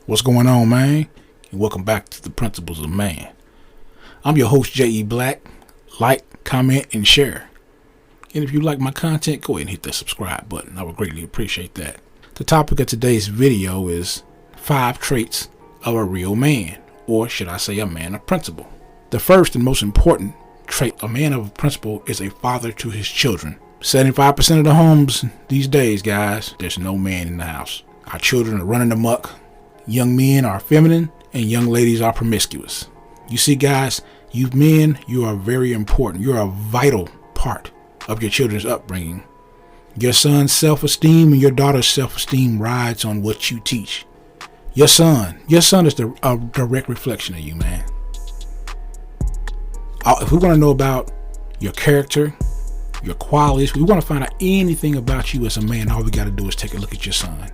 What's going on, man? And welcome back to the Principles of Man. I'm your host, J.E. Black. Like, comment, and share. And if you like my content, go ahead and hit that subscribe button. I would greatly appreciate that. The topic of today's video is 5 traits of a real man, or should I say a man of principle. The first and most important trait of a man of principle is a father to his children. 75% of the homes these days, guys, there's no man in the house. Our children are running amok. Young men are feminine and young ladies are promiscuous. You see, guys, you men, you are very important. You're a vital part of your children's upbringing. Your son's self-esteem and your daughter's self-esteem rides on what you teach. Your son is a direct reflection of you, man. If we want to know about your character, your qualities, we want to find out anything about you as a man, all we got to do is take a look at your son.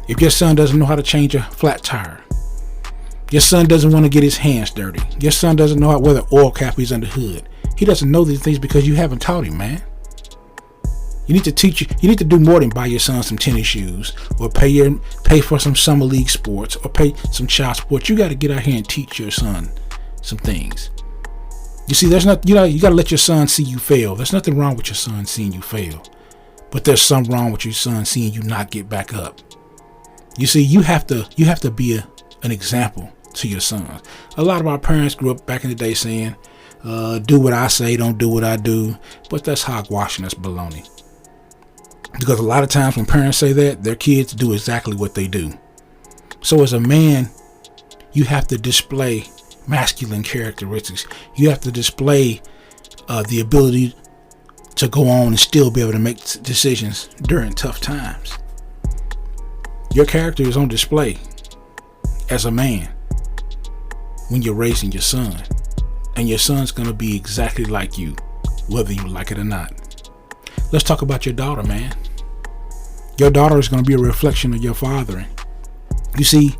If your son doesn't know how to change a flat tire, your son doesn't want to get his hands dirty, your son doesn't know where the oil cap is under the hood, he doesn't know these things because you haven't taught him, man. You need to teach you. You need to do more than buy your son some tennis shoes or pay for some summer league sports or pay some child support. You got to get out here and teach your son some things. You see, you got to let your son see you fail. There's nothing wrong with your son seeing you fail, but there's something wrong with your son seeing you not get back up. You see, you have to be an example to your sons. A lot of our parents grew up back in the day saying, do what I say, don't do what I do. But that's hogwashing, that's baloney. Because a lot of times when parents say that, their kids do exactly what they do. So as a man, you have to display masculine characteristics. You have to display the ability to go on and still be able to make decisions during tough times. Your character is on display as a man when you're raising your son. And your son's going to be exactly like you, whether you like it or not. Let's talk about your daughter, man. Your daughter is going to be a reflection of your father. You see,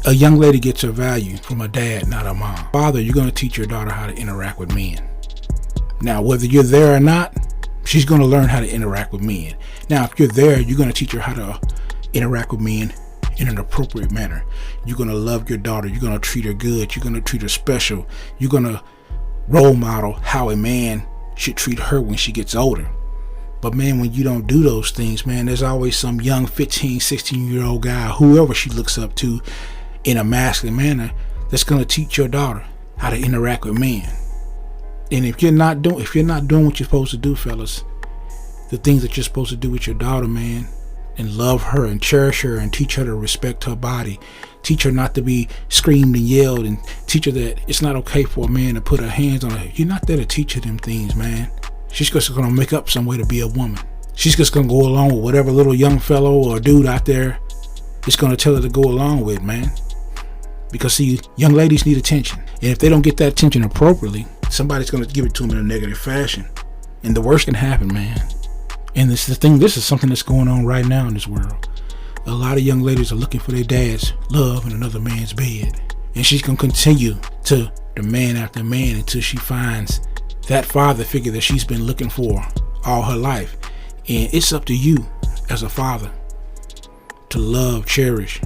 a young lady gets her value from a dad, not a mom. Father, you're going to teach your daughter how to interact with men. Now, whether you're there or not, she's going to learn how to interact with men. Now, if you're there, you're going to teach her how to interact with men in an appropriate manner. You're going to love your daughter. You're going to treat her good. You're going to treat her special. You're going to role model how a man should treat her when she gets older. But man, when you don't do those things, man, there's always some young 15, 16-year-old guy, whoever she looks up to in a masculine manner, that's going to teach your daughter how to interact with men. And if you're not doing what you're supposed to do, fellas, the things that you're supposed to do with your daughter, man, and love her and cherish her and teach her to respect her body, teach her not to be screamed and yelled, and teach her that it's not okay for a man to put her hands on her. You're not there to teach her them things, man. She's just going to make up some way to be a woman. She's just going to go along with whatever little young fellow or dude out there is going to tell her to go along with, man. Because see, young ladies need attention. And if they don't get that attention appropriately, somebody's going to give it to them in a negative fashion. And the worst can happen, man. And this is something that's going on right now in this world. A lot of young ladies are looking for their dad's love in another man's bed. And she's going to continue to demand after man until she finds that father figure that she's been looking for all her life. And it's up to you as a father to love, cherish,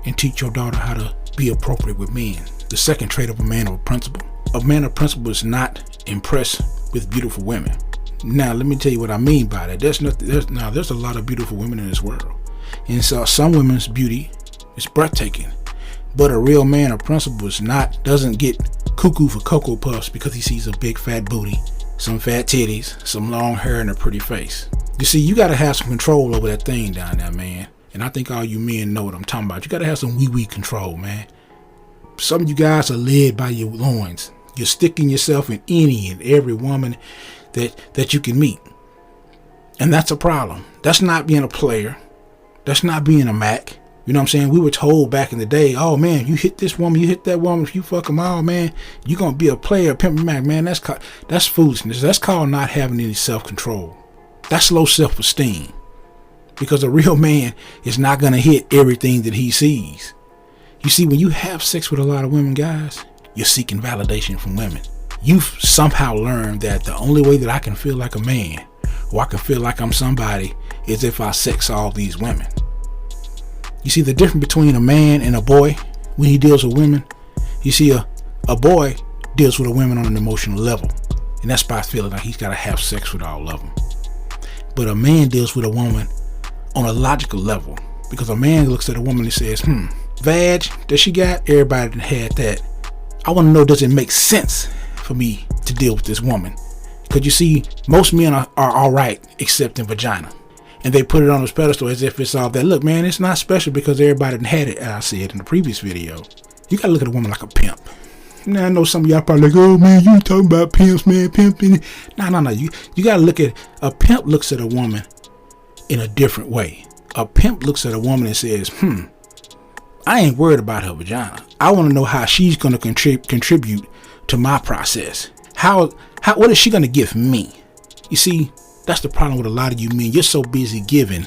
and teach your daughter how to be appropriate with men. The second trait of a man of principle. A man of principle is not impressed with beautiful women. Now, let me tell you what I mean by that. There's a lot of beautiful women in this world. And so some women's beauty is breathtaking. But a real man of principle doesn't get cuckoo for Cocoa Puffs because he sees a big fat booty, some fat titties, some long hair, and a pretty face. You see, you got to have some control over that thing down there, man. And I think all you men know what I'm talking about. You got to have some wee-wee control, man. Some of you guys are led by your loins. You're sticking yourself in any and every woman that you can meet. And that's a problem. That's not being a player. That's not being a Mac. You know what I'm saying? We were told back in the day, oh man, you hit this woman, you hit that woman, if you fuck them all, man, you're going to be a player, pimp Mac, man. That's foolishness. That's called not having any self-control. That's low self-esteem. Because a real man is not going to hit everything that he sees. You see, when you have sex with a lot of women, guys, you're seeking validation from women. You've somehow learned that the only way that I can feel like a man, or I can feel like I'm somebody, is if I sex all these women. You see the difference between a man and a boy when he deals with women. You see a boy deals with a woman on an emotional level, and that's by feeling like he's got to have sex with all of them. But a man deals with a woman on a logical level, because a man looks at a woman and says, vag that she got, everybody done had that. I want to know, does it make sense for me to deal with this woman? Because you see, most men are all right except in vagina. And they put it on this pedestal as if it's all that. Look, man, it's not special because everybody done had it, as I said in the previous video. You got to look at a woman like a pimp. Now, I know some of y'all probably like, oh, man, you talking about pimps, man, pimping. No. You got to look at, a pimp looks at a woman in a different way. A pimp looks at a woman and says, I ain't worried about her vagina. I want to know how she's going to contribute to my process. What is she going to give me? You see, that's the problem with a lot of you men. You're so busy giving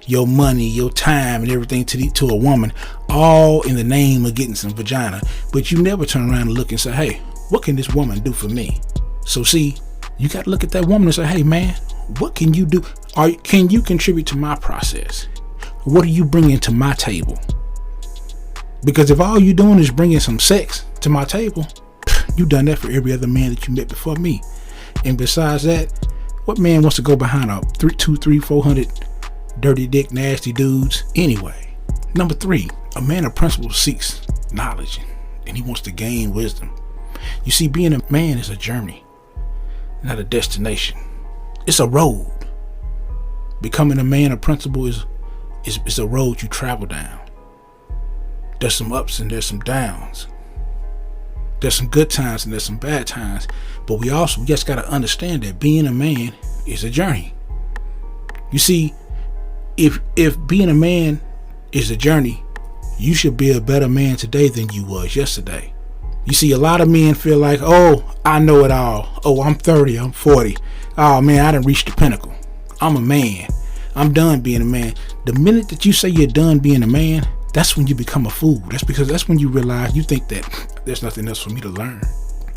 your money, your time, and everything to a woman, all in the name of getting some vagina. But you never turn around and look and say, hey, what can this woman do for me? So see, you got to look at that woman and say, hey, man, what can you do? Can you contribute to my process? What are you bringing to my table? Because if all you're doing is bringing some sex to my table, you've done that for every other man that you met before me. And besides that, what man wants to go behind a 400 dirty dick, nasty dudes anyway? Number 3, a man of principle seeks knowledge and he wants to gain wisdom. You see, being a man is a journey, not a destination. It's a road. Becoming a man of principle is a road you travel down. There's some ups and there's some downs. There's some good times and there's some bad times. But we just got to understand that being a man is a journey. You see, if being a man is a journey, you should be a better man today than you was yesterday. You see, a lot of men feel like, oh, I know it all. Oh, I'm 30, I'm 40. Oh man, I done reached the pinnacle. I'm a man. I'm done being a man. The minute that you say you're done being a man, that's when you become a fool. That's when you realize, you think that there's nothing else for me to learn.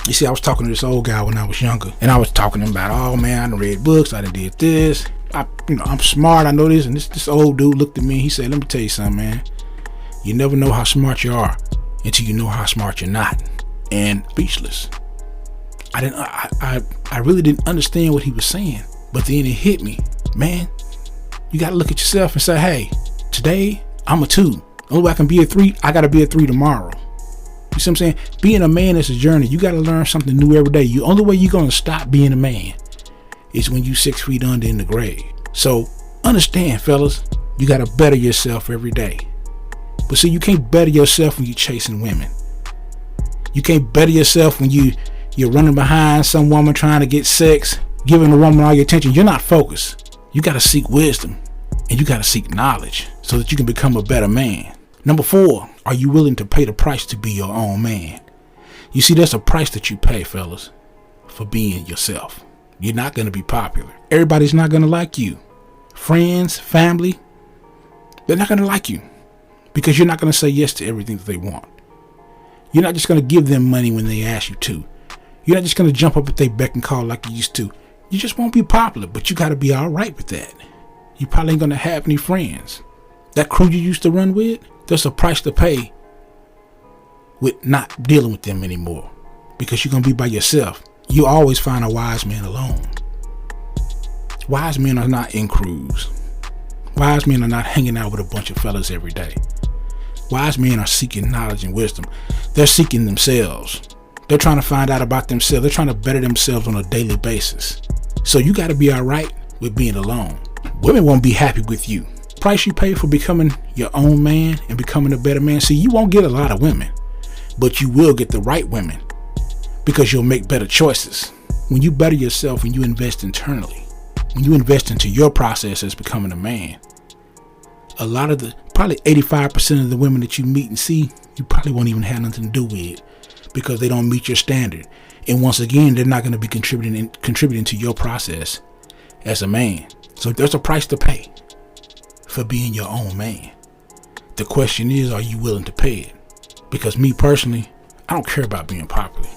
You see, I was talking to this old guy when I was younger, and I was talking to him about, oh man, I done read books, I done did this. I'm smart, I know this. And this old dude looked at me and he said, let me tell you something, man. You never know how smart you are until you know how smart you're not. And speechless. I really didn't understand what he was saying, but then it hit me, man. You got to look at yourself and say, hey, today I'm a 2. Only way I can be a 3, I got to be a 3 tomorrow. You see what I'm saying? Being a man is a journey. You got to learn something new every day. The only way you're going to stop being a man is when you 6 feet under in the grave. So understand, fellas, you got to better yourself every day. But see, you can't better yourself when you're chasing women. You can't better yourself when you're running behind some woman trying to get sex, giving the woman all your attention. You're not focused. You got to seek wisdom and you got to seek knowledge so that you can become a better man. Number 4, are you willing to pay the price to be your own man? You see, there's a price that you pay, fellas, for being yourself. You're not going to be popular. Everybody's not going to like you. Friends, family, they're not going to like you because you're not going to say yes to everything that they want. You're not just going to give them money when they ask you to. You're not just going to jump up at their beck and call like you used to. You just won't be popular, but you got to be all right with that. You probably ain't going to have any friends. That crew you used to run with, there's a price to pay with not dealing with them anymore because you're going to be by yourself. You always find a wise man alone. Wise men are not in crews. Wise men are not hanging out with a bunch of fellas every day. Wise men are seeking knowledge and wisdom. They're seeking themselves. They're trying to find out about themselves. They're trying to better themselves on a daily basis. So you got to be all right with being alone. Women won't be happy with you. Price you pay for becoming your own man and becoming a better man. See, you won't get a lot of women, but you will get the right women because you'll make better choices. When you better yourself, when you invest internally, when you invest into your process as becoming a man, a lot of probably 85% of the women that you meet and see, you probably won't even have nothing to do with because they don't meet your standard. And once again, they're not going to be contributing to your process as a man. So there's a price to pay for being your own man. The question is, are you willing to pay it? Because me personally, I don't care about being popular.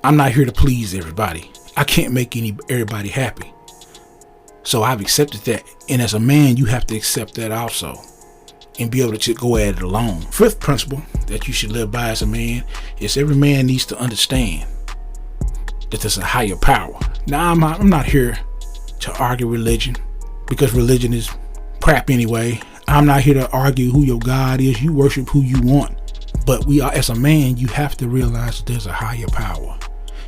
I'm not here to please everybody. I can't make everybody happy. So I've accepted that. And as a man, you have to accept that also. and be able to go at it alone. Fifth principle that you should live by as a man is every man needs to understand that there's a higher power. Now, I'm not here to argue religion, because religion is crap anyway. I'm not here to argue who your God is. You worship who you want. But we are, as a man, you have to realize that there's a higher power.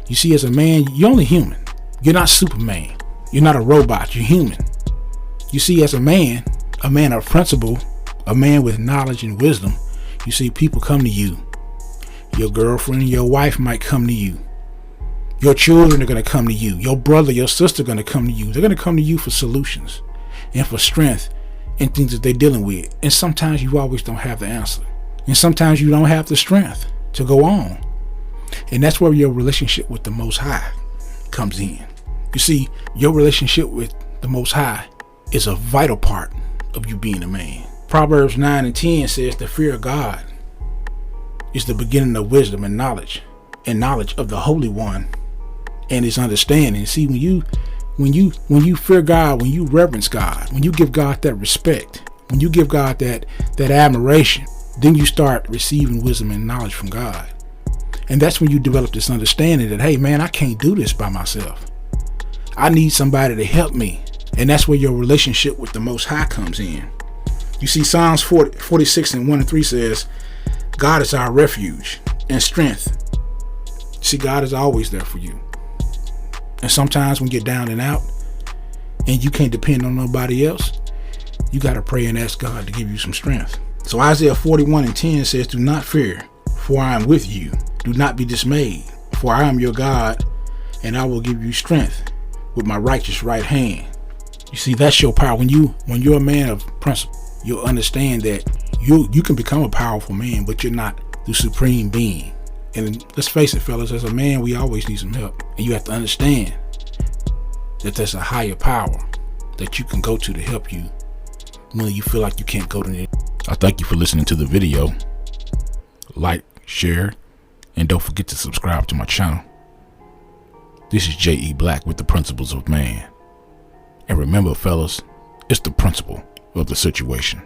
You see, as a man, you're only human. You're not Superman. You're not a robot. You're human. You see, as a man of principle, a man with knowledge and wisdom, you see people come to you. Your girlfriend and your wife might come to you. Your children are going to come to you. Your brother, your sister are going to come to you. They're going to come to you for solutions and for strength and things that they're dealing with. And sometimes you always don't have the answer. And sometimes you don't have the strength to go on. And that's where your relationship with the Most High comes in. You see, your relationship with the Most High is a vital part of you being a man. Proverbs 9:10 says the fear of God is the beginning of wisdom and knowledge of the Holy One and his understanding. See, when you fear God, when you reverence God, when you give God that respect, when you give God that admiration, then you start receiving wisdom and knowledge from God. And that's when you develop this understanding that, hey man, I can't do this by myself. I need somebody to help me. And that's where your relationship with the Most High comes in. You see, Psalms 46:1-3 says, God is our refuge and strength. See, God is always there for you. And sometimes when you're down and out and you can't depend on nobody else, you got to pray and ask God to give you some strength. So Isaiah 41:10 says, do not fear, for I am with you. Do not be dismayed, for I am your God, and I will give you strength with my righteous right hand. You see, that's your power. When you're a man of principle, you'll understand that you can become a powerful man, but you're not the supreme being. And let's face it, fellas, as a man, we always need some help. And you have to understand that there's a higher power that you can go to help you when you feel like you can't go to it. I thank you for listening to the video. Like, share, and don't forget to subscribe to my channel. This is J.E. Black with the Principles of Man. And remember, fellas, it's the principle of the situation.